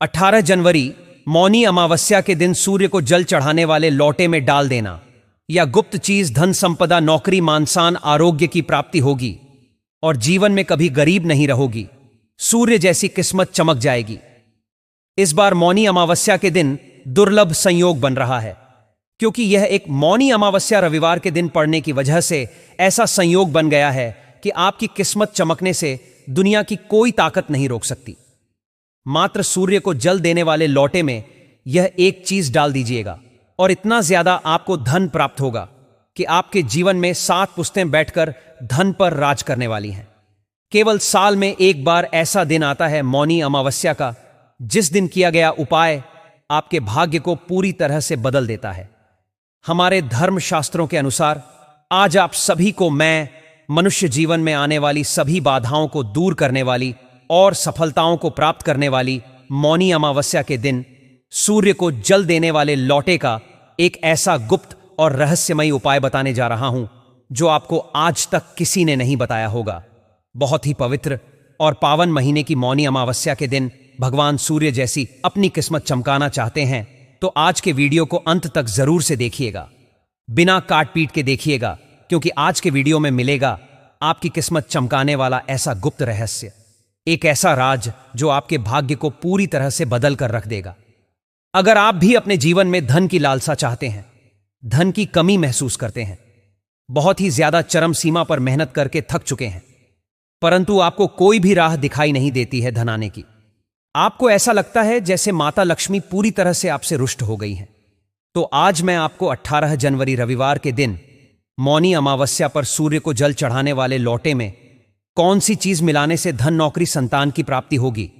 18 जनवरी मौनी अमावस्या के दिन सूर्य को जल चढ़ाने वाले लोटे में डाल देना या गुप्त चीज धन संपदा नौकरी मानसान आरोग्य की प्राप्ति होगी और जीवन में कभी गरीब नहीं रहोगी। सूर्य जैसी किस्मत चमक जाएगी। इस बार मौनी अमावस्या के दिन दुर्लभ संयोग बन रहा है क्योंकि यह एक मौनी अमावस्या रविवार के दिन पड़ने की वजह से ऐसा संयोग बन गया है कि आपकी किस्मत चमकने से दुनिया की कोई ताकत नहीं रोक सकती। मात्र सूर्य को जल देने वाले लोटे में यह एक चीज डाल दीजिएगा और इतना ज्यादा आपको धन प्राप्त होगा कि आपके जीवन में 7 पुश्तें बैठकर धन पर राज करने वाली हैं। केवल साल में एक बार ऐसा दिन आता है मौनी अमावस्या का, जिस दिन किया गया उपाय आपके भाग्य को पूरी तरह से बदल देता है। हमारे धर्म शास्त्रों के अनुसार आज आप सभी को मैं मनुष्य जीवन में आने वाली सभी बाधाओं को दूर करने वाली और सफलताओं को प्राप्त करने वाली मौनी अमावस्या के दिन सूर्य को जल देने वाले लोटे का एक ऐसा गुप्त और रहस्यमयी उपाय बताने जा रहा हूं जो आपको आज तक किसी ने नहीं बताया होगा। बहुत ही पवित्र और पावन महीने की मौनी अमावस्या के दिन भगवान सूर्य जैसी अपनी किस्मत चमकाना चाहते हैं तो आज के वीडियो को अंत तक जरूर से देखिएगा, बिना काट पीट के देखिएगा, क्योंकि आज के वीडियो में मिलेगा आपकी किस्मत चमकाने वाला ऐसा गुप्त रहस्य, एक ऐसा राज जो आपके भाग्य को पूरी तरह से बदल कर रख देगा। अगर आप भी अपने जीवन में धन की लालसा चाहते हैं, धन की कमी महसूस करते हैं, बहुत ही ज्यादा चरम सीमा पर मेहनत करके थक चुके हैं, परंतु आपको कोई भी राह दिखाई नहीं देती है धन आने की, आपको ऐसा लगता है जैसे माता लक्ष्मी पूरी तरह से आपसे रुष्ट हो गई हैं, तो आज मैं आपको 18 जनवरी रविवार के दिन मौनी अमावस्या पर सूर्य को जल चढ़ाने वाले लोटे में कौन सी चीज मिलाने से धन नौकरी संतान की प्राप्ति होगी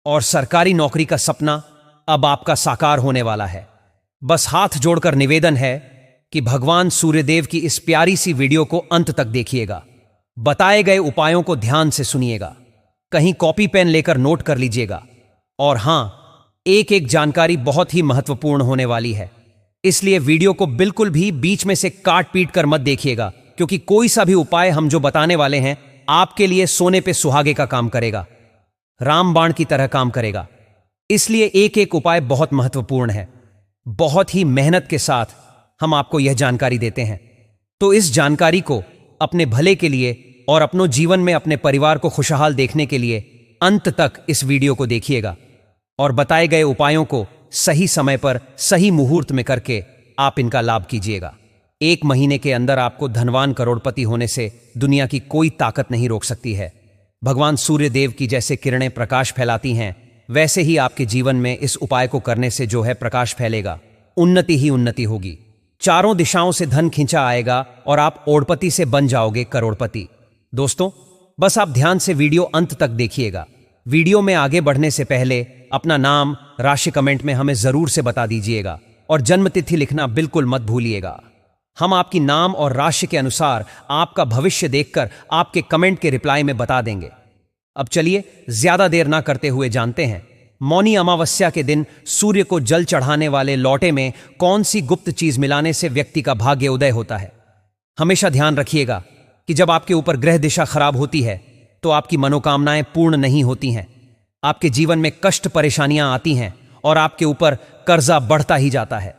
और सरकारी नौकरी का सपना अब आपका साकार होने वाला है। बस हाथ जोड़कर निवेदन है कि भगवान सूर्यदेव की इस प्यारी सी वीडियो को अंत तक देखिएगा, बताए गए उपायों को ध्यान से सुनिएगा, कहीं कॉपी पेन लेकर नोट कर लीजिएगा। और हां, एक एक जानकारी बहुत ही महत्वपूर्ण होने वाली है, इसलिए वीडियो को बिल्कुल भी बीच में से काट पीट कर मत देखिएगा, क्योंकि कोई सा भी उपाय हम जो बताने वाले हैं आपके लिए सोने पे सुहागे का काम करेगा, रामबाण की तरह काम करेगा। इसलिए एक एक उपाय बहुत महत्वपूर्ण है। बहुत ही मेहनत के साथ हम आपको यह जानकारी देते हैं, तो इस जानकारी को अपने भले के लिए और अपनों जीवन में अपने परिवार को खुशहाल देखने के लिए अंत तक इस वीडियो को देखिएगा और बताए गए उपायों को सही समय पर सही मुहूर्त में करके आप इनका लाभ कीजिएगा। 1 महीने के अंदर आपको धनवान करोड़पति होने से दुनिया की कोई ताकत नहीं रोक सकती है। भगवान सूर्य देव की जैसे किरणें प्रकाश फैलाती हैं, वैसे ही आपके जीवन में इस उपाय को करने से जो है प्रकाश फैलेगा, उन्नति ही उन्नति होगी। चारों दिशाओं से धन खींचा आएगा और आप ओड़पति से बन जाओगे करोड़पति। दोस्तों, बस आप ध्यान से वीडियो अंत तक देखिएगा। वीडियो में आगे बढ़ने से पहले अपना नाम राशि कमेंट में हमें जरूर से बता दीजिएगा और जन्मतिथि लिखना बिल्कुल मत भूलिएगा। हम आपकी नाम और राशि के अनुसार आपका भविष्य देखकर आपके कमेंट के रिप्लाई में बता देंगे। अब चलिए ज्यादा देर ना करते हुए जानते हैं मौनी अमावस्या के दिन सूर्य को जल चढ़ाने वाले लोटे में कौन सी गुप्त चीज मिलाने से व्यक्ति का भाग्य उदय होता है। हमेशा ध्यान रखिएगा कि जब आपके ऊपर ग्रह दिशा खराब होती है तो आपकी मनोकामनाएं पूर्ण नहीं होती हैं, आपके जीवन में कष्ट परेशानियां आती हैं और आपके ऊपर कर्जा बढ़ता ही जाता है।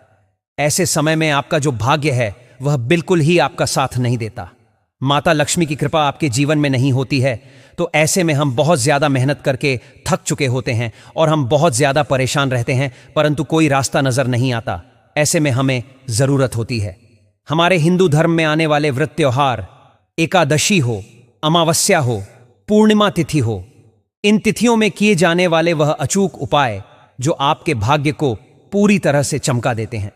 ऐसे समय में आपका जो भाग्य है वह बिल्कुल ही आपका साथ नहीं देता। माता लक्ष्मी की कृपा आपके जीवन में नहीं होती है, तो ऐसे में हम बहुत ज्यादा मेहनत करके थक चुके होते हैं और हम बहुत ज्यादा परेशान रहते हैं, परंतु कोई रास्ता नजर नहीं आता। ऐसे में हमें जरूरत होती है हमारे हिंदू धर्म में आने वाले व्रत त्योहार, एकादशी हो, अमावस्या हो, पूर्णिमा तिथि हो, इन तिथियों में किए जाने वाले वह अचूक उपाय जो आपके भाग्य को पूरी तरह से चमका देते हैं।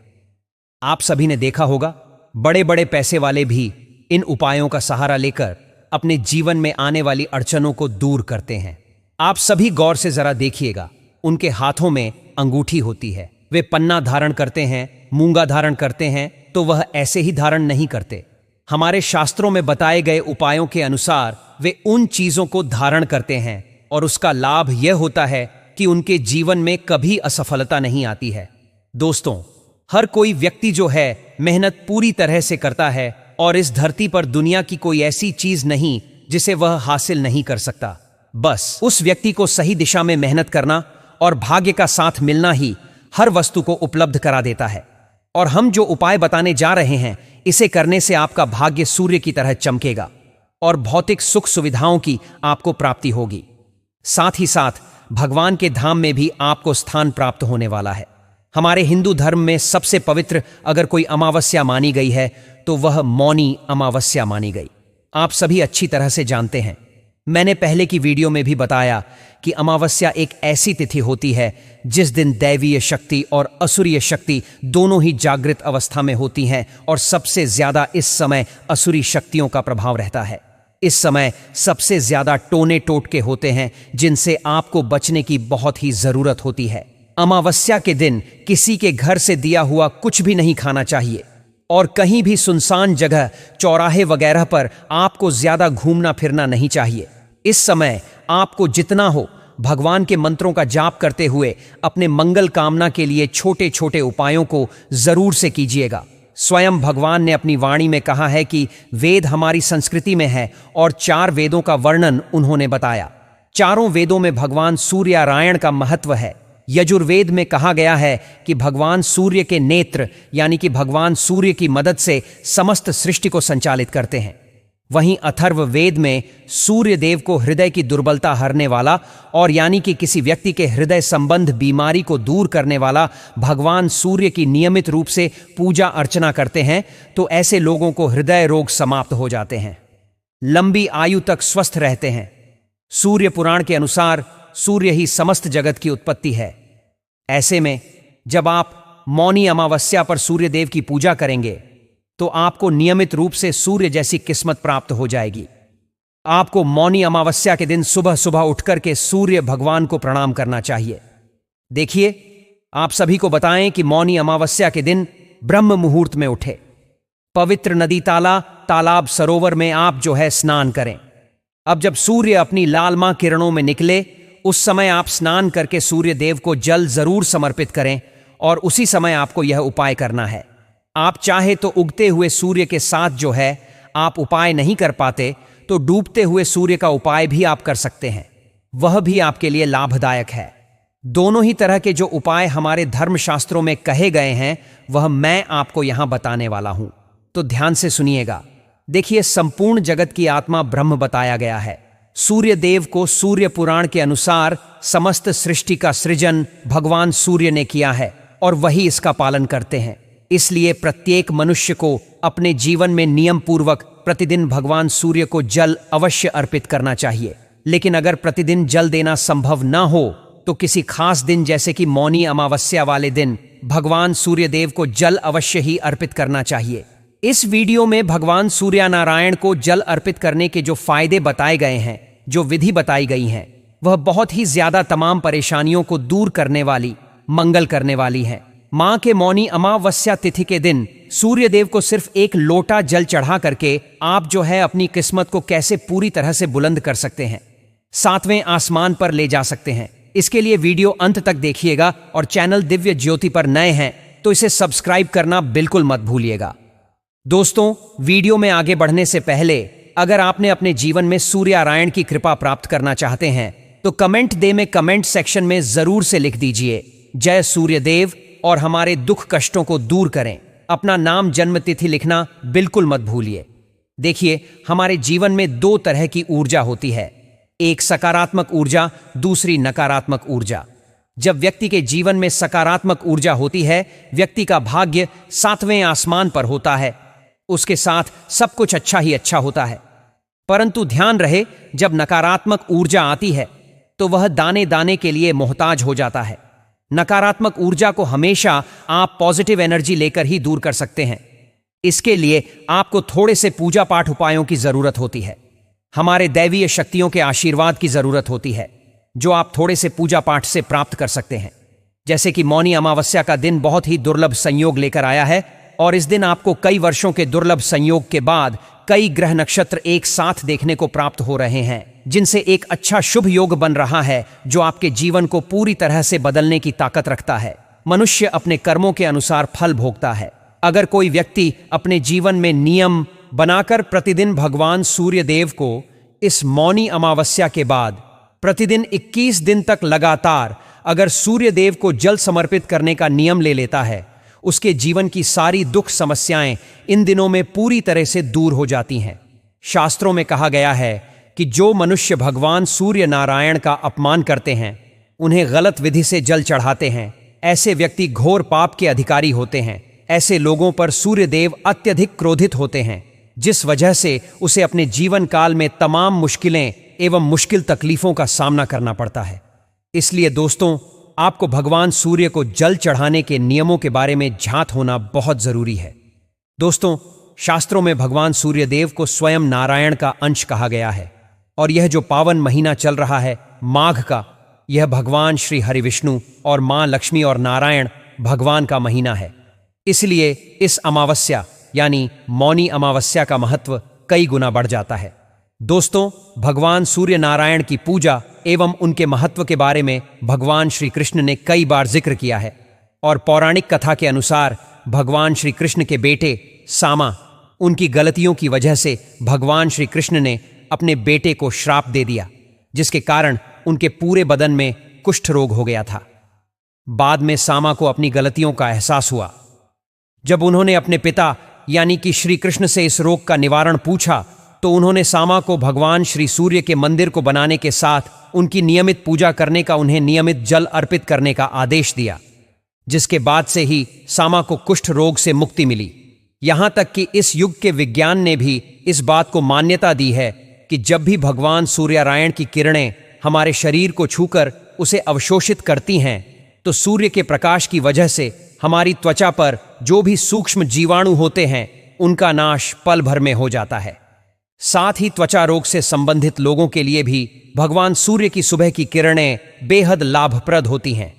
आप सभी ने देखा होगा, बड़े बड़े पैसे वाले भी इन उपायों का सहारा लेकर अपने जीवन में आने वाली अड़चनों को दूर करते हैं। आप सभी गौर से जरा देखिएगा, उनके हाथों में अंगूठी होती है, वे पन्ना धारण करते हैं, मूंगा धारण करते हैं, तो वह ऐसे ही धारण नहीं करते। हमारे शास्त्रों में बताए गए उपायों के अनुसार वे उन चीजों को धारण करते हैं और उसका लाभ यह होता है कि उनके जीवन में कभी असफलता नहीं आती है। दोस्तों, हर कोई व्यक्ति जो है मेहनत पूरी तरह से करता है और इस धरती पर दुनिया की कोई ऐसी चीज नहीं जिसे वह हासिल नहीं कर सकता। बस उस व्यक्ति को सही दिशा में मेहनत करना और भाग्य का साथ मिलना ही हर वस्तु को उपलब्ध करा देता है। और हम जो उपाय बताने जा रहे हैं, इसे करने से आपका भाग्य सूर्य की तरह चमकेगा और भौतिक सुख सुविधाओं की आपको प्राप्ति होगी। साथ ही साथ भगवान के धाम में भी आपको स्थान प्राप्त होने वाला है। हमारे हिंदू धर्म में सबसे पवित्र अगर कोई अमावस्या मानी गई है तो वह मौनी अमावस्या मानी गई। आप सभी अच्छी तरह से जानते हैं, मैंने पहले की वीडियो में भी बताया कि अमावस्या एक ऐसी तिथि होती है जिस दिन दैवीय शक्ति और असुरीय शक्ति दोनों ही जागृत अवस्था में होती हैं और सबसे ज्यादा इस समय असुरी शक्तियों का प्रभाव रहता है। इस समय सबसे ज्यादा टोने टोटके होते हैं जिनसे आपको बचने की बहुत ही जरूरत होती है। अमावस्या के दिन किसी के घर से दिया हुआ कुछ भी नहीं खाना चाहिए और कहीं भी सुनसान जगह, चौराहे वगैरह पर आपको ज्यादा घूमना फिरना नहीं चाहिए। इस समय आपको जितना हो भगवान के मंत्रों का जाप करते हुए अपने मंगल कामना के लिए छोटे छोटे उपायों को जरूर से कीजिएगा। स्वयं भगवान ने अपनी वाणी में कहा है कि वेद हमारी संस्कृति में है और 4 वेदों का वर्णन उन्होंने बताया। चारों वेदों में भगवान सूर्यनारायण का महत्व है। यजुर्वेद में कहा गया है कि भगवान सूर्य के नेत्र यानी कि भगवान सूर्य की मदद से समस्त सृष्टि को संचालित करते हैं। वहीं अथर्व वेद में सूर्य देव को हृदय की दुर्बलता हरने वाला और यानी कि किसी व्यक्ति के हृदय संबंध बीमारी को दूर करने वाला भगवान सूर्य की नियमित रूप से पूजा अर्चना करते हैं तो ऐसे लोगों को हृदय रोग समाप्त हो जाते हैं, लंबी आयु तक स्वस्थ रहते हैं। सूर्य पुराण के अनुसार सूर्य ही समस्त जगत की उत्पत्ति है। ऐसे में जब आप मौनी अमावस्या पर सूर्य देव की पूजा करेंगे तो आपको नियमित रूप से सूर्य जैसी किस्मत प्राप्त हो जाएगी। आपको मौनी अमावस्या के दिन सुबह सुबह उठकर के सूर्य भगवान को प्रणाम करना चाहिए। देखिए, आप सभी को बताएं कि मौनी अमावस्या के दिन ब्रह्म मुहूर्त में उठे, पवित्र नदी तालाब सरोवर में आप जो है स्नान करें। अब जब सूर्य अपनी लालमा किरणों में निकले उस समय आप स्नान करके सूर्य देव को जल जरूर समर्पित करें और उसी समय आपको यह उपाय करना है। आप चाहे तो उगते हुए सूर्य के साथ जो है आप उपाय नहीं कर पाते तो डूबते हुए सूर्य का उपाय भी आप कर सकते हैं, वह भी आपके लिए लाभदायक है। दोनों ही तरह के जो उपाय हमारे धर्मशास्त्रों में कहे गए हैं वह मैं आपको यहां बताने वाला हूं, तो ध्यान से सुनिएगा। देखिए, संपूर्ण जगत की आत्मा ब्रह्म बताया गया है। सूर्य देव को सूर्य पुराण के अनुसार समस्त सृष्टि का सृजन भगवान सूर्य ने किया है और वही इसका पालन करते हैं। इसलिए प्रत्येक मनुष्य को अपने जीवन में नियम पूर्वक प्रतिदिन भगवान सूर्य को जल अवश्य अर्पित करना चाहिए। लेकिन अगर प्रतिदिन जल देना संभव न हो तो किसी खास दिन जैसे कि मौनी अमावस्या वाले दिन भगवान सूर्य देव को जल अवश्य ही अर्पित करना चाहिए। इस वीडियो में भगवान सूर्यनारायण को जल अर्पित करने के जो फायदे बताए गए हैं, जो विधि बताई गई हैं, वह बहुत ही ज्यादा तमाम परेशानियों को दूर करने वाली, मंगल करने वाली है। मां के मौनी अमावस्या तिथि के दिन सूर्य देव को सिर्फ 1 लोटा जल चढ़ा करके आप जो है अपनी किस्मत को कैसे पूरी तरह से बुलंद कर सकते हैं, 7वें आसमान पर ले जा सकते हैं। इसके लिए वीडियो अंत तक देखिएगा और चैनल दिव्य ज्योति पर नए हैं तो इसे सब्सक्राइब करना बिल्कुल मत भूलिएगा। दोस्तों, वीडियो में आगे बढ़ने से पहले अगर आपने अपने जीवन में सूर्यनारायण की कृपा प्राप्त करना चाहते हैं तो कमेंट दे में कमेंट सेक्शन में जरूर से लिख दीजिए जय सूर्यदेव और हमारे दुख कष्टों को दूर करें। अपना नाम, जन्म तिथि लिखना बिल्कुल मत भूलिए। देखिए, हमारे जीवन में 2 तरह की ऊर्जा होती है, एक सकारात्मक ऊर्जा, दूसरी नकारात्मक ऊर्जा। जब व्यक्ति के जीवन में सकारात्मक ऊर्जा होती है, व्यक्ति का भाग्य 7वें आसमान पर होता है, उसके साथ सब कुछ अच्छा ही अच्छा होता है। परंतु ध्यान रहे, जब नकारात्मक ऊर्जा आती है तो वह दाने दाने के लिए मोहताज हो जाता है। नकारात्मक ऊर्जा को हमेशा आप पॉजिटिव एनर्जी लेकर ही दूर कर सकते हैं। इसके लिए आपको थोड़े से पूजा पाठ उपायों की जरूरत होती है, हमारे दैवीय शक्तियों के आशीर्वाद की जरूरत होती है, जो आप थोड़े से पूजा पाठ से प्राप्त कर सकते हैं। जैसे कि मौनी अमावस्या का दिन बहुत ही दुर्लभ संयोग लेकर आया है और इस दिन आपको कई वर्षों के दुर्लभ संयोग के बाद कई ग्रह नक्षत्र एक साथ देखने को प्राप्त हो रहे हैं, जिनसे एक अच्छा शुभ योग बन रहा है जो आपके जीवन को पूरी तरह से बदलने की ताकत रखता है। मनुष्य अपने कर्मों के अनुसार फल भोगता है। अगर कोई व्यक्ति अपने जीवन में नियम बनाकर प्रतिदिन भगवान सूर्य देव को इस मौनी अमावस्या के बाद प्रतिदिन 21 दिन तक लगातार अगर सूर्य देव को जल समर्पित करने का नियम ले लेता है, उसके जीवन की सारी दुख समस्याएं इन दिनों में पूरी तरह से दूर हो जाती हैं। शास्त्रों में कहा गया है कि जो मनुष्य भगवान सूर्य नारायण का अपमान करते हैं, उन्हें गलत विधि से जल चढ़ाते हैं, ऐसे व्यक्ति घोर पाप के अधिकारी होते हैं। ऐसे लोगों पर सूर्य देव अत्यधिक क्रोधित होते हैं, जिस वजह से उसे अपने जीवन काल में तमाम मुश्किलें एवं मुश्किल तकलीफों का सामना करना पड़ता है। इसलिए दोस्तों, आपको भगवान सूर्य को जल चढ़ाने के नियमों के बारे में ज्ञात होना बहुत जरूरी है। दोस्तों, शास्त्रों में भगवान सूर्य देव को स्वयं नारायण का अंश कहा गया है, और यह जो पावन महीना चल रहा है माघ का, यह भगवान श्री हरि विष्णु और मां लक्ष्मी और नारायण भगवान का महीना है। इसलिए इस अमावस्या यानी मौनी अमावस्या का महत्व कई गुना बढ़ जाता है। दोस्तों, भगवान सूर्य नारायण की पूजा एवं उनके महत्व के बारे में भगवान श्री कृष्ण ने कई बार जिक्र किया है, और पौराणिक कथा के अनुसार भगवान श्री कृष्ण के बेटे सामा, उनकी गलतियों की वजह से भगवान श्री कृष्ण ने अपने बेटे को श्राप दे दिया, जिसके कारण उनके पूरे बदन में कुष्ठ रोग हो गया था। बाद में सामा को अपनी गलतियों का एहसास हुआ। जब उन्होंने अपने पिता यानी कि श्री कृष्ण से इस रोग का निवारण पूछा, तो उन्होंने सामा को भगवान श्री सूर्य के मंदिर को बनाने के साथ उनकी नियमित पूजा करने का, उन्हें नियमित जल अर्पित करने का आदेश दिया, जिसके बाद से ही सामा को कुष्ठ रोग से मुक्ति मिली। यहां तक कि इस युग के विज्ञान ने भी इस बात को मान्यता दी है कि जब भी भगवान सूर्यनारायण की किरणें हमारे शरीर को छूकर उसे अवशोषित करती हैं, तो सूर्य के प्रकाश की वजह से हमारी त्वचा पर जो भी सूक्ष्म जीवाणु होते हैं, उनका नाश पल भर में हो जाता है। साथ ही त्वचा रोग से संबंधित लोगों के लिए भी भगवान सूर्य की सुबह की किरणें बेहद लाभप्रद होती हैं।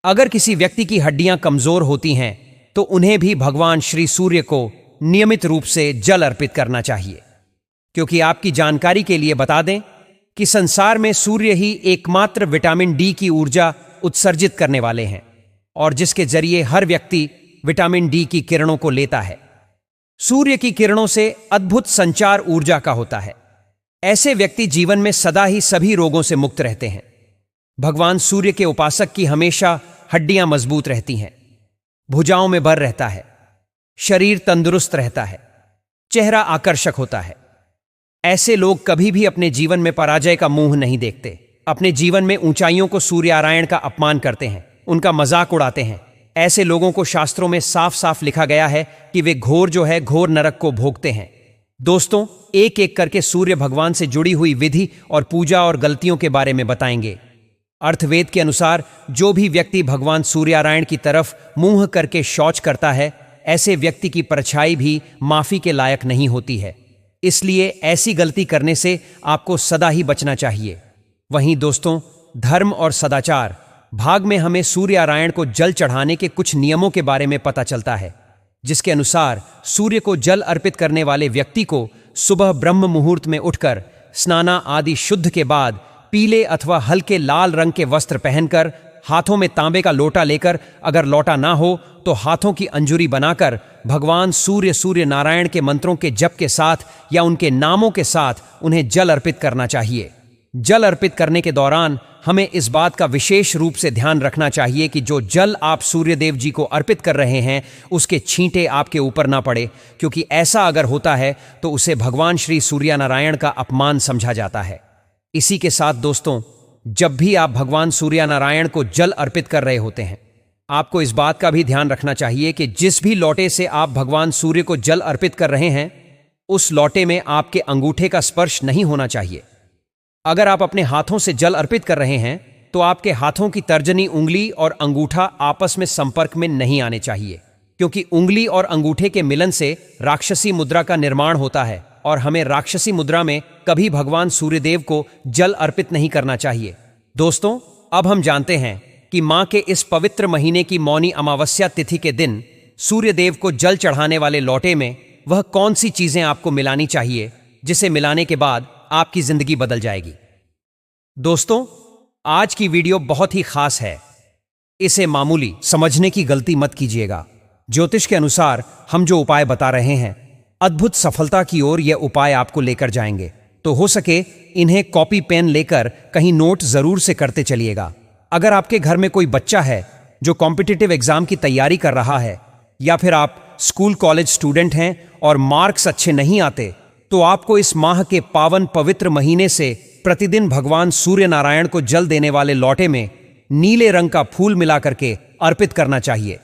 अगर किसी व्यक्ति की हड्डियां कमजोर होती हैं, तो उन्हें भी भगवान श्री सूर्य को नियमित रूप से जल अर्पित करना चाहिए, क्योंकि आपकी जानकारी के लिए बता दें कि संसार में सूर्य ही एकमात्र विटामिन डी की ऊर्जा उत्सर्जित करने वाले हैं, और जिसके जरिए हर व्यक्ति विटामिन डी की किरणों को लेता है। सूर्य की किरणों से अद्भुत संचार ऊर्जा का होता है। ऐसे व्यक्ति जीवन में सदा ही सभी रोगों से मुक्त रहते हैं। भगवान सूर्य के उपासक की हमेशा हड्डियां मजबूत रहती हैं, भुजाओं में बल रहता है, शरीर तंदुरुस्त रहता है, चेहरा आकर्षक होता है। ऐसे लोग कभी भी अपने जीवन में पराजय का मुंह नहीं देखते। अपने जीवन में ऊंचाइयों को सूर्यनारायण का अपमान करते हैं, उनका मजाक उड़ाते हैं। ऐसे लोगों को शास्त्रों में साफ साफ लिखा गया है कि वे घोर नरक को भोगते हैं। दोस्तों, एक एक करके सूर्य भगवान से जुड़ी हुई विधि और पूजा और गलतियों के बारे में बताएंगे। अर्थवेद के अनुसार जो भी व्यक्ति भगवान सूर्यनारायण की तरफ मुंह करके शौच करता है, ऐसे व्यक्ति की परछाई भी माफी के लायक नहीं होती है। इसलिए ऐसी गलती करने से आपको सदा ही बचना चाहिए। वहीं दोस्तों, धर्म और सदाचार भाग में हमें सूर्यनारायण को जल चढ़ाने के कुछ नियमों के बारे में पता चलता है, जिसके अनुसार सूर्य को जल अर्पित करने वाले व्यक्ति को सुबह ब्रह्म मुहूर्त में उठकर स्नाना आदि शुद्ध के बाद पीले अथवा हल्के लाल रंग के वस्त्र पहनकर, हाथों में तांबे का लोटा लेकर, अगर लोटा ना हो तो हाथों की अंजुरी बनाकर भगवान सूर्य नारायण के मंत्रों के जप के साथ या उनके नामों के साथ उन्हें जल अर्पित करना चाहिए। जल अर्पित करने के दौरान हमें इस बात का विशेष रूप से ध्यान रखना चाहिए कि जो जल आप सूर्यदेव जी को अर्पित कर रहे हैं, उसके छींटे आपके ऊपर ना पड़े, क्योंकि ऐसा अगर होता है तो उसे भगवान श्री सूर्यनारायण का अपमान समझा जाता है। इसी के साथ दोस्तों, जब भी आप भगवान सूर्यनारायण को जल अर्पित कर रहे होते हैं, आपको इस बात का भी ध्यान रखना चाहिए कि जिस भी लोटे से आप भगवान सूर्य को जल अर्पित कर रहे हैं, उस लोटे में आपके अंगूठे का स्पर्श नहीं होना चाहिए। अगर आप अपने हाथों से जल अर्पित कर रहे हैं, तो आपके हाथों की तर्जनी उंगली और अंगूठा आपस में संपर्क में नहीं आने चाहिए, क्योंकि उंगली और अंगूठे के मिलन से राक्षसी मुद्रा का निर्माण होता है, और हमें राक्षसी मुद्रा में कभी भगवान सूर्यदेव को जल अर्पित नहीं करना चाहिए। दोस्तों, अब हम जानते हैं कि मां के इस पवित्र महीने की मौनी अमावस्या तिथि के दिन सूर्यदेव को जल चढ़ाने वाले लोटे में वह कौन सी चीजें आपको मिलानी चाहिए, जिसे मिलाने के बाद आपकी जिंदगी बदल जाएगी। दोस्तों, आज की वीडियो बहुत ही खास है। इसे मामूली समझने की गलती मत कीजिएगा। ज्योतिष के अनुसार हम जो उपाय बता रहे हैं, अद्भुत सफलता की ओर यह उपाय आपको लेकर जाएंगे। तो हो सके इन्हें कॉपी पेन लेकर कहीं नोट जरूर से करते चलिएगा। अगर आपके घर में कोई बच्चा है जो कॉम्पिटिटिव एग्जाम की तैयारी कर रहा है, या फिर आप स्कूल कॉलेज स्टूडेंट हैं और मार्क्स अच्छे नहीं आते, तो आपको इस माह के पावन पवित्र महीने से प्रतिदिन भगवान सूर्य नारायण को जल देने वाले लौटे में नीले रंग का फूल मिला करके अर्पित करना चाहिए।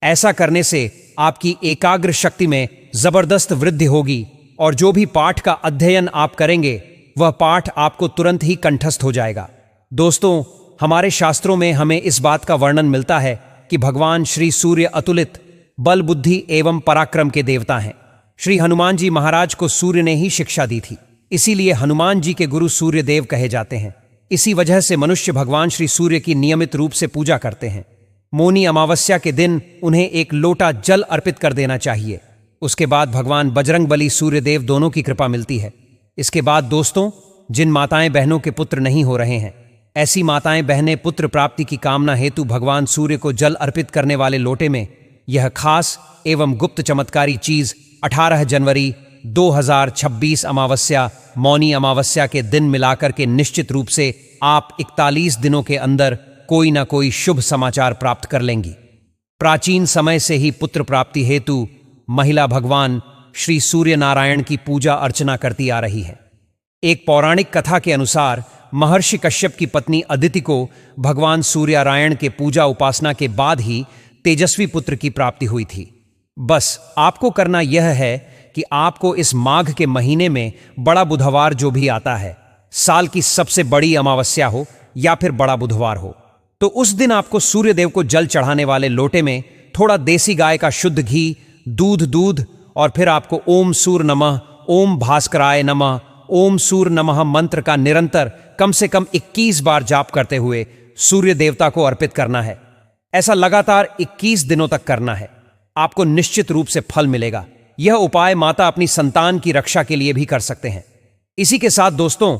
ऐसा करने से आपकी एकाग्र शक्ति में जबरदस्त वृद्धि होगी और जो भी पाठ का अध्ययन आप करेंगे वह पाठ आपको तुरंत ही कंठस्थ हो जाएगा। दोस्तों, हमारे शास्त्रों में हमें इस बात का वर्णन मिलता है कि भगवान श्री सूर्य अतुलित बल, बुद्धि एवं पराक्रम के देवता हैं। श्री हनुमान जी महाराज को सूर्य ने ही शिक्षा दी थी, इसीलिए हनुमान जी के गुरु सूर्य देव कहे जाते हैं। इसी वजह से मनुष्य भगवान श्री सूर्य की नियमित रूप से पूजा करते हैं। मौनी अमावस्या के दिन उन्हें एक लोटा जल अर्पित कर देना चाहिए। उसके बाद भगवान बजरंगबली सूर्य देव दोनों की कृपा मिलती है। इसके बाद दोस्तों, जिन माताएं बहनों के पुत्र नहीं हो रहे हैं, ऐसी माताएं बहनें पुत्र प्राप्ति की कामना हेतु भगवान सूर्य को जल अर्पित करने वाले लोटे में यह खास एवं गुप्त चमत्कारी चीज 18 जनवरी 2026 अमावस्या मौनी अमावस्या के दिन मिलाकर के निश्चित रूप से आप 41 दिनों के अंदर कोई ना कोई शुभ समाचार प्राप्त कर लेंगी। प्राचीन समय से ही पुत्र प्राप्ति हेतु महिला भगवान श्री सूर्य नारायण की पूजा अर्चना करती आ रही है। एक पौराणिक कथा के अनुसार महर्षि कश्यप की पत्नी अदिति को भगवान सूर्यनारायण के पूजा उपासना के बाद ही तेजस्वी पुत्र की प्राप्ति हुई थी। बस आपको करना यह है कि आपको इस माघ के महीने में बड़ा बुधवार जो भी आता है, साल की सबसे बड़ी अमावस्या हो या फिर बड़ा बुधवार हो, तो उस दिन आपको सूर्य देव को जल चढ़ाने वाले लोटे में थोड़ा देसी गाय का शुद्ध घी, दूध और फिर आपको ओम सूर्य नमः, ओम भास्कराय नमः, ओम सूर्य नमः मंत्र का निरंतर कम से कम 21 बार जाप करते हुए सूर्य देवता को अर्पित करना है। ऐसा लगातार 21 दिनों तक करना है। आपको निश्चित रूप से फल मिलेगा। यह उपाय माता अपनी संतान की रक्षा के लिए भी कर सकते हैं। इसी के साथ दोस्तों,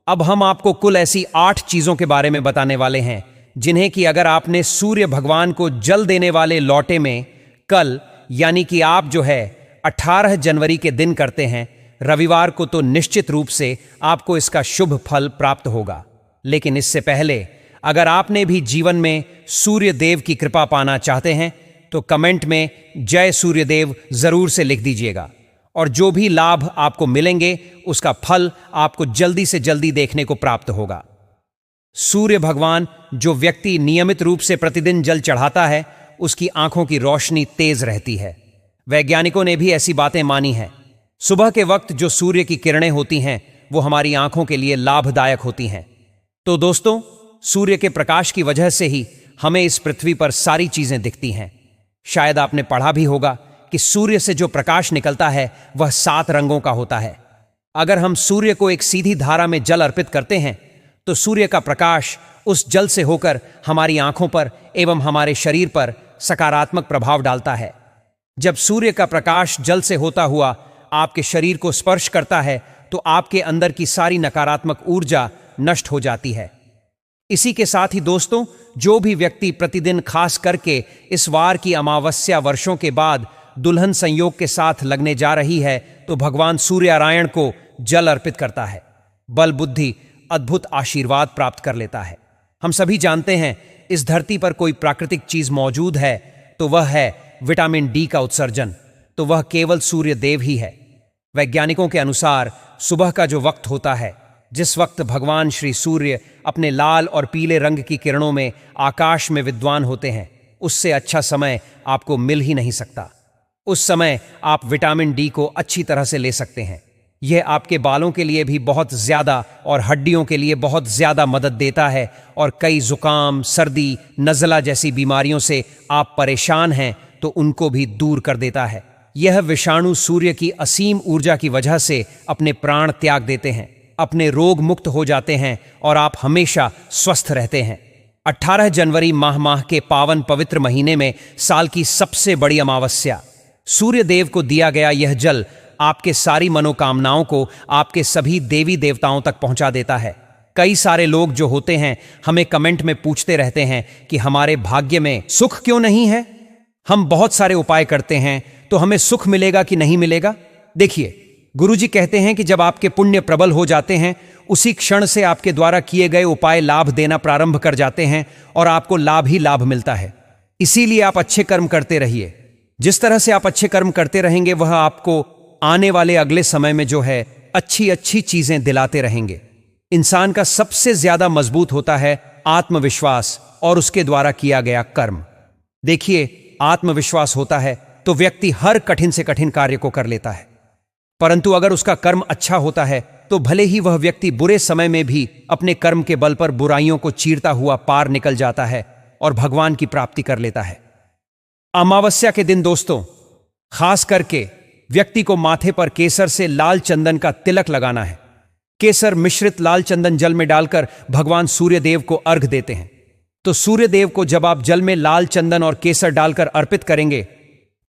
अब हम आपको कुल ऐसी 8 चीजों के बारे में बताने वाले हैं जिन्हें कि अगर आपने सूर्य भगवान को जल देने वाले लौटे में कल यानी कि आप जो है 18 जनवरी के दिन करते हैं, रविवार को, तो निश्चित रूप से आपको इसका शुभ फल प्राप्त होगा। लेकिन इससे पहले अगर आपने भी जीवन में सूर्य देव की कृपा पाना चाहते हैं तो कमेंट में जय सूर्य देव जरूर से लिख दीजिएगा, और जो भी लाभ आपको मिलेंगे उसका फल आपको जल्दी से जल्दी देखने को प्राप्त होगा। सूर्य भगवान, जो व्यक्ति नियमित रूप से प्रतिदिन जल चढ़ाता है, उसकी आंखों की रोशनी तेज रहती है। वैज्ञानिकों ने भी ऐसी बातें मानी हैं। सुबह के वक्त जो सूर्य की किरणें होती हैं वो हमारी आंखों के लिए लाभदायक होती हैं। तो दोस्तों, सूर्य के प्रकाश की वजह से ही हमें इस पृथ्वी पर सारी चीजें दिखती हैं। शायद आपने पढ़ा भी होगा कि सूर्य से जो प्रकाश निकलता है वह 7 रंगों का होता है। अगर हम सूर्य को एक सीधी धारा में जल अर्पित करते हैं तो सूर्य का प्रकाश उस जल से होकर हमारी आंखों पर एवं हमारे शरीर पर सकारात्मक प्रभाव डालता है। जब सूर्य का प्रकाश जल से होता हुआ आपके शरीर को स्पर्श करता है तो आपके अंदर की सारी नकारात्मक ऊर्जा नष्ट हो जाती है। इसी के साथ ही दोस्तों, जो भी व्यक्ति प्रतिदिन खास करके इस वार की अमावस्या वर्षों के बाद दुल्हन संयोग के साथ लगने जा रही है तो भगवान सूर्यनारायण को जल अर्पित करता है, बल बुद्धि अद्भुत आशीर्वाद प्राप्त कर लेता है। हम सभी जानते हैं इस धरती पर कोई प्राकृतिक चीज मौजूद है तो वह है विटामिन डी का उत्सर्जन, तो वह केवल सूर्य देव ही है। वैज्ञानिकों के अनुसार सुबह का जो वक्त होता है, जिस वक्त भगवान श्री सूर्य अपने लाल और पीले रंग की किरणों में आकाश में विद्वान होते हैं, उससे अच्छा समय आपको मिल ही नहीं सकता। उस समय आप विटामिन डी को अच्छी तरह से ले सकते हैं। यह आपके बालों के लिए भी बहुत ज्यादा और हड्डियों के लिए बहुत ज्यादा मदद देता है, और कई जुकाम, सर्दी, नज़ला जैसी बीमारियों से आप परेशान हैं तो उनको भी दूर कर देता है। यह विषाणु सूर्य की असीम ऊर्जा की वजह से अपने प्राण त्याग देते हैं, अपने रोग मुक्त हो जाते हैं और आप हमेशा स्वस्थ रहते हैं। 18 जनवरी माह के पावन पवित्र महीने में साल की सबसे बड़ी अमावस्या, सूर्य देव को दिया गया यह जल आपके सारी मनोकामनाओं को आपके सभी देवी देवताओं तक पहुंचा देता है। कई सारे लोग जो होते हैं हमें कमेंट में पूछते रहते हैं कि हमारे भाग्य में सुख क्यों नहीं है। हम बहुत सारे उपाय करते हैं तो हमें सुख मिलेगा कि नहीं मिलेगा। देखिए, गुरुजी कहते हैं कि जब आपके पुण्य प्रबल हो जाते हैं उसी क्षण से आपके द्वारा किए गए उपाय लाभ देना प्रारंभ कर जाते हैं और आपको लाभ ही लाभ मिलता है। इसीलिए आप अच्छे कर्म करते रहिए। जिस तरह से आप अच्छे कर्म करते रहेंगे वह आपको आने वाले अगले समय में जो है अच्छी अच्छी चीजें दिलाते रहेंगे। इंसान का सबसे ज्यादा मजबूत होता है आत्मविश्वास और उसके द्वारा किया गया कर्म। देखिए, आत्मविश्वास होता है तो व्यक्ति हर कठिन से कठिन कार्य को कर लेता है, परंतु अगर उसका कर्म अच्छा होता है तो भले ही वह व्यक्ति बुरे समय में भी अपने कर्म के बल पर बुराइयों को चीरता हुआ पार निकल जाता है और भगवान की प्राप्ति कर लेता है। अमावस्या के दिन दोस्तों, खास करके व्यक्ति को माथे पर केसर से लाल चंदन का तिलक लगाना है। केसर मिश्रित लाल चंदन जल में डालकर भगवान सूर्य देव को अर्घ देते हैं। तो सूर्य देव को जब आप जल में लाल चंदन और केसर डालकर अर्पित करेंगे,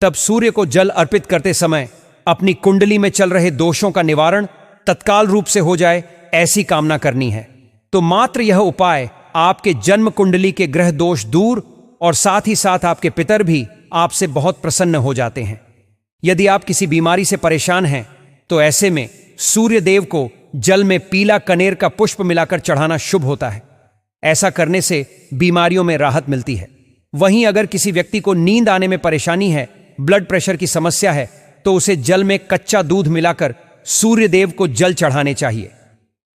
तब सूर्य को जल अर्पित करते समय अपनी कुंडली में चल रहे दोषों का निवारण तत्काल रूप से हो जाए, ऐसी कामना करनी है। तो मात्र यह उपाय आपके जन्म कुंडली के ग्रह दोष दूर और साथ ही साथ आपके पितर भी आपसे बहुत प्रसन्न हो जाते हैं। यदि आप किसी बीमारी से परेशान हैं तो ऐसे में सूर्य देव को जल में पीला कनेर का पुष्प मिलाकर चढ़ाना शुभ होता है। ऐसा करने से बीमारियों में राहत मिलती है। वहीं अगर किसी व्यक्ति को नींद आने में परेशानी है, ब्लड प्रेशर की समस्या है, तो उसे जल में कच्चा दूध मिलाकर सूर्य देव को जल चढ़ाने चाहिए।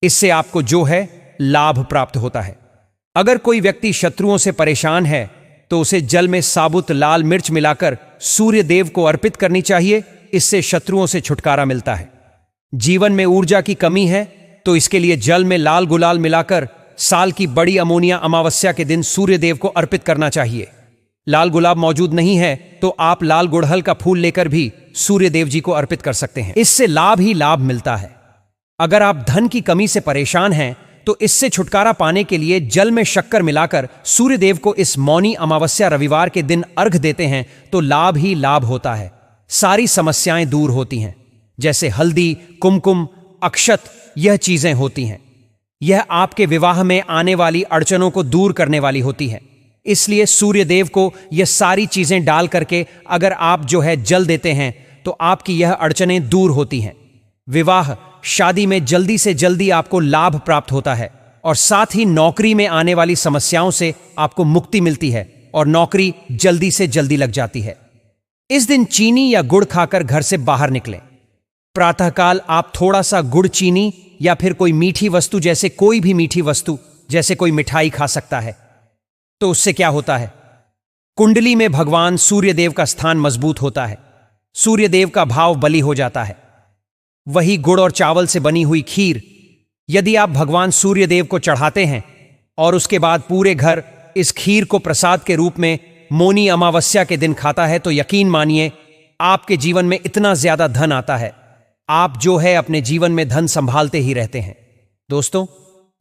इससे आपको जो है लाभ प्राप्त होता है। अगर कोई व्यक्ति शत्रुओं से परेशान है तो उसे जल में साबुत लाल मिर्च मिलाकर सूर्य देव को अर्पित करनी चाहिए। इससे शत्रुओं से छुटकारा मिलता है। जीवन में ऊर्जा की कमी है तो इसके लिए जल में लाल गुलाल मिलाकर साल की बड़ी अमोनिया अमावस्या के दिन सूर्य देव को अर्पित करना चाहिए। लाल गुलाब मौजूद नहीं है तो आप लाल गुड़हल का फूल लेकर भी सूर्य देव जी को अर्पित कर सकते हैं। इससे लाभ ही लाभ मिलता है। अगर आप धन की कमी से परेशान हैं तो इससे छुटकारा पाने के लिए जल में शक्कर मिलाकर सूर्य देव को इस मौनी अमावस्या रविवार के दिन अर्घ देते हैं तो लाभ ही लाभ होता है। सारी समस्याएं दूर होती हैं, जैसे हल्दी, कुमकुम, अक्षत, यह चीजें होती हैं। यह आपके विवाह में आने वाली अड़चनों को दूर करने वाली होती है। इसलिए सूर्य देव को यह सारी चीजें डाल करके अगर आप जो है जल देते हैं तो आपकी यह अड़चनें दूर होती हैं। विवाह शादी में जल्दी से जल्दी आपको लाभ प्राप्त होता है और साथ ही नौकरी में आने वाली समस्याओं से आपको मुक्ति मिलती है और नौकरी जल्दी से जल्दी लग जाती है। इस दिन चीनी या गुड़ खाकर घर से बाहर निकलें। प्रातःकाल आप थोड़ा सा गुड़ चीनी या फिर कोई मीठी वस्तु, जैसे कोई भी मीठी वस्तु जैसे कोई मिठाई खा सकता है। तो उससे क्या होता है, कुंडली में भगवान सूर्य देव का स्थान मजबूत होता है। सूर्य देव का भाव बली हो जाता है। वही गुड़ और चावल से बनी हुई खीर यदि आप भगवान सूर्य देव को चढ़ाते हैं और उसके बाद पूरे घर इस खीर को प्रसाद के रूप में मौनी अमावस्या के दिन खाता है तो यकीन मानिए आपके जीवन में इतना ज्यादा धन आता है, आप जो है अपने जीवन में धन संभालते ही रहते हैं। दोस्तों,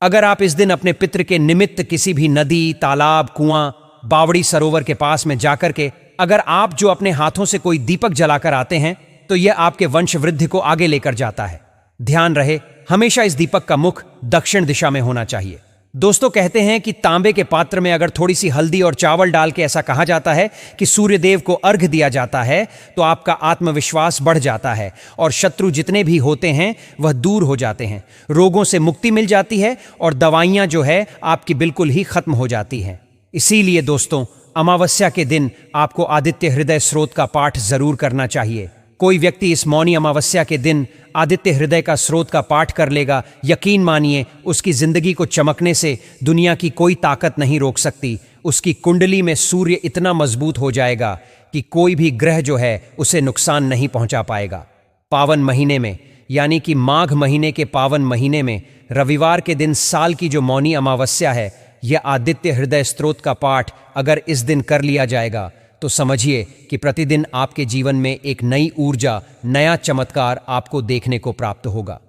अगर आप इस दिन अपने पितृ के निमित्त किसी भी नदी, तालाब, कुआं, बावड़ी, सरोवर के पास में जाकर के अगर आप जो अपने हाथों से कोई दीपक जलाकर आते हैं तो यह आपके वंश वृद्धि को आगे लेकर जाता है। ध्यान रहे, हमेशा इस दीपक का मुख दक्षिण दिशा में होना चाहिए। दोस्तों, कहते हैं कि तांबे के पात्र में अगर थोड़ी सी हल्दी और चावल डाल के ऐसा कहा जाता है कि सूर्य देव को अर्घ दिया जाता है तो आपका आत्मविश्वास बढ़ जाता है और शत्रु जितने भी होते हैं वह दूर हो जाते हैं, रोगों से मुक्ति मिल जाती है और दवाइयां जो है आपकी बिल्कुल ही खत्म हो जाती हैं। इसीलिए दोस्तों, अमावस्या के दिन आपको आदित्य हृदय स्रोत का पाठ जरूर करना चाहिए। कोई व्यक्ति इस मौनी अमावस्या के दिन आदित्य हृदय का स्रोत का पाठ कर लेगा, यकीन मानिए उसकी जिंदगी को चमकने से दुनिया की कोई ताकत नहीं रोक सकती। उसकी कुंडली में सूर्य इतना मजबूत हो जाएगा कि कोई भी ग्रह जो है उसे नुकसान नहीं पहुंचा पाएगा। पावन महीने में यानी कि माघ महीने के पावन महीने में रविवार के दिन साल की जो मौनी अमावस्या है, यह आदित्य हृदय स्रोत का पाठ अगर इस दिन कर लिया जाएगा तो समझिए कि प्रतिदिन आपके जीवन में एक नई ऊर्जा, नया चमत्कार आपको देखने को प्राप्त होगा।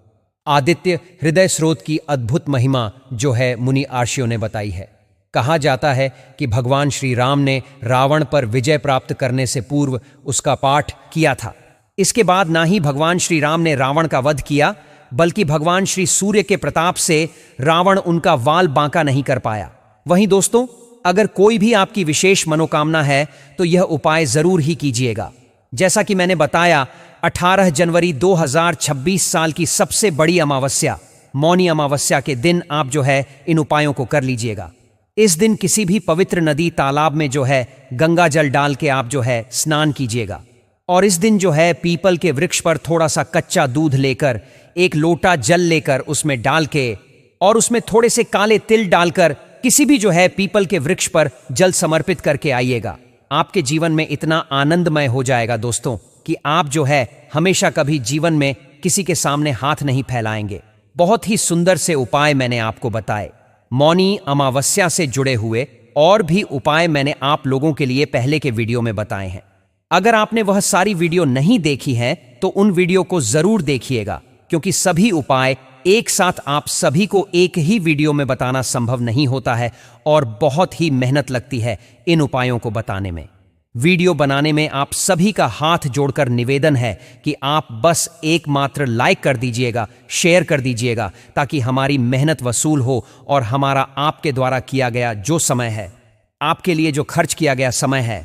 आदित्य हृदय स्रोत की अद्भुत महिमा जो है मुनि आर्षियों ने बताई है। कहा जाता है कि भगवान श्री राम ने रावण पर विजय प्राप्त करने से पूर्व उसका पाठ किया था। इसके बाद ना ही भगवान श्री राम ने रावण का वध किया, बल्कि भगवान श्री सूर्य के प्रताप से रावण उनका वाल बांका नहीं कर पाया। वहीं दोस्तों, अगर कोई भी आपकी विशेष मनोकामना है तो यह उपाय जरूर ही कीजिएगा। जैसा कि मैंने बताया, 18 जनवरी 2026 साल की सबसे बड़ी अमावस्या मौनी अमावस्या के दिन आप जो है इन उपायों को कर लीजिएगा। इस दिन किसी भी पवित्र नदी तालाब में जो है गंगा जल डाल के आप जो है स्नान कीजिएगा। और इस दिन जो है पीपल के वृक्ष पर थोड़ा सा कच्चा दूध लेकर, एक लोटा जल लेकर उसमें डाल के और उसमें थोड़े से काले तिल डालकर किसी भी जो है पीपल के वृक्ष पर जल समर्पित करके आइएगा। आपके जीवन में इतना आनंदमय हो जाएगा दोस्तों कि आप जो है हमेशा कभी जीवन में किसी के सामने हाथ नहीं फैलाएंगे। बहुत ही सुंदर से उपाय मैंने आपको बताए। मौनी अमावस्या से जुड़े हुए और भी उपाय मैंने आप लोगों के लिए पहले के वीडियो में बताए हैं। अगर आपने वह सारी वीडियो नहीं देखी है तो उन वीडियो को जरूर देखिएगा, क्योंकि सभी उपाय एक साथ आप सभी को एक ही वीडियो में बताना संभव नहीं होता है और बहुत ही मेहनत लगती है इन उपायों को बताने में। वीडियो बनाने में आप सभी का हाथ जोड़कर निवेदन है कि आप बस एकमात्र लाइक कर दीजिएगा, शेयर कर दीजिएगा, ताकि हमारी मेहनत वसूल हो और हमारा आपके द्वारा किया गया जो समय है, आपके लिए जो खर्च किया गया समय है,